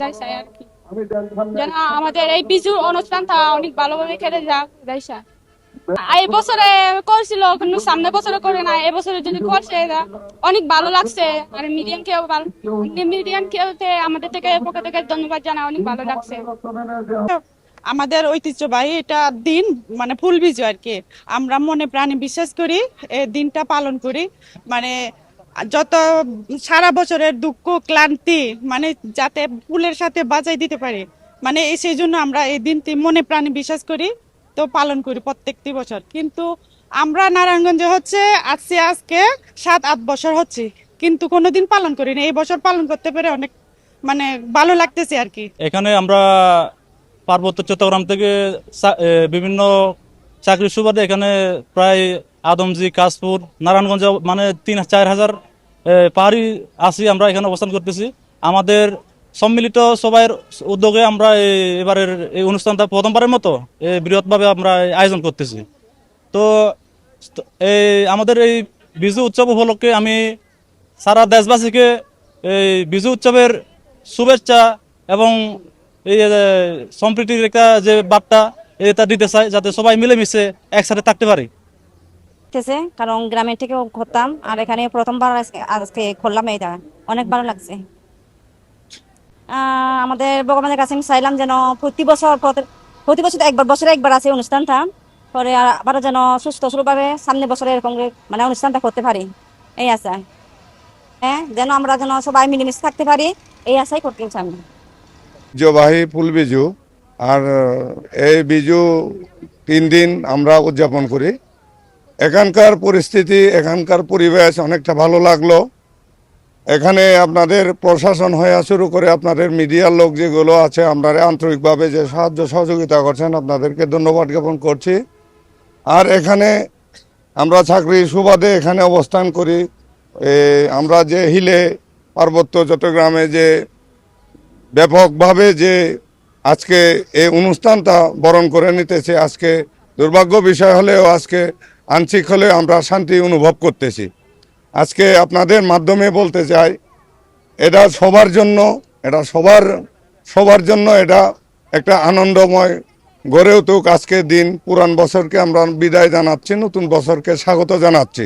এটাই চাই আর কি, যেন আমাদের এই বিজু অনুষ্ঠানটা অনেক ভালোভাবে কেটে যাক এটাই চাই। এই বছরে করছিল কিন্তু সামনে বছরে করে না, এবছরে যদি করছে এটা অনেক ভালো লাগছে। আর মিডিয়াম কেউতে আমাদের থেকে পক্ষ থেকে ধন্যবাদ জানাই, অনেক ভালো লাগছে। আমাদের ঐতিহ্যবাহী এটা দিন, মানে ফুল বিজু আর কি। আমরা মনে প্রাণে বিশ্বাস করি, এই দিনটা পালন করি। মানে যত সারা বছরের দুঃখ ক্লান্তি মানে যাতে ফুলের সাথে বাজাই দিতে পারে, মানে সেই জন্য আমরা এই দিনটি মনে প্রাণে বিশ্বাস করি, তো পালন করি প্রত্যেকটি বছর। কিন্তু আমরা নারায়ণগঞ্জে হচ্ছে আজকে 7-8 বছর হচ্ছে, কিন্তু কোনোদিন পালন করিনি। এই বছর পালন করতে পেরে অনেক মানে ভালো লাগতেছে আর কি। এখানে আমরা পার্বত্য চট্টগ্রাম থেকে বিভিন্ন চাকরির সুবাদে এখানে প্রায় আদমজি, কাশপুর, নারায়ণগঞ্জ মানে 3-4 হাজার পাহাড়ি আছি, আমরা এখানে অবস্থান করতেছি। আমাদের সম্মিলিত সবার উদ্যোগে আমরা এবারের এই অনুষ্ঠানটা প্রথমবারের মতো বৃহৎভাবে আমরা আয়োজন করতেছি। তো এই আমাদের এই বিজু উৎসব উপলক্ষে আমি সারা দেশবাসীকে এই বিজু উৎসবের শুভেচ্ছা এবং এই সম্প্রীতির একটা যে বার্তা এটা দিতে চাই, যাতে সবাই মিলেমিশে একসাথে থাকতে পারি। কারণ গ্রামের থেকেও করতাম, আর এখানে প্রথমবার আজকে করলাম, এটা অনেক ভালো লাগছে। আমাদের ভগবানের কাছে আমি চাইলাম যেন প্রতি বছর বছরে একবার আছে অনুষ্ঠানটা, পরে আবারও যেন সুস্থ ভাবে সামনে বছরে এরকম মানে অনুষ্ঠানটা করতে পারি, এই আশা। হ্যাঁ, যেন আমরা যেন সবাই মিলেমিশে থাকতে পারি, এই আশাই করতে চাই আমি। ঐতিহ্যবাহী ফুল বিজু, আর এই বিজু 3 দিন আমরা উদযাপন করি। এখানকার পরিস্থিতি, এখানকার পরিবেশ অনেকটা ভালো লাগলো। এখানে আপনাদের প্রশাসন হয়ে শুরু করে আপনাদের মিডিয়ার লোক যেগুলো আছে, আপনারা আন্তরিকভাবে যে সাহায্য সহযোগিতা করছেন, আপনাদেরকে ধন্যবাদ জ্ঞাপন করছি। আর এখানে আমরা চাকরির সুবাদে এখানে অবস্থান করি। আমরা যে হিলে পার্বত্য চট্টগ্রামে যে ব্যাপকভাবে যে আজকে এই অনুষ্ঠানটা বরণ করে নিতেছে, আজকে দুর্ভাগ্য বিষয় হলেও আজকে আংশিক হলেও আমরা শান্তি অনুভব করতেছি। আজকে আপনাদের মাধ্যমে বলতে চাই, এটা সবার জন্য, এটা সবার জন্য এটা একটা আনন্দময় গড়ে উঠুক আজকের দিন। পুরান বছরকে আমরা বিদায় জানাচ্ছি, নতুন বছরকে স্বাগত জানাচ্ছি।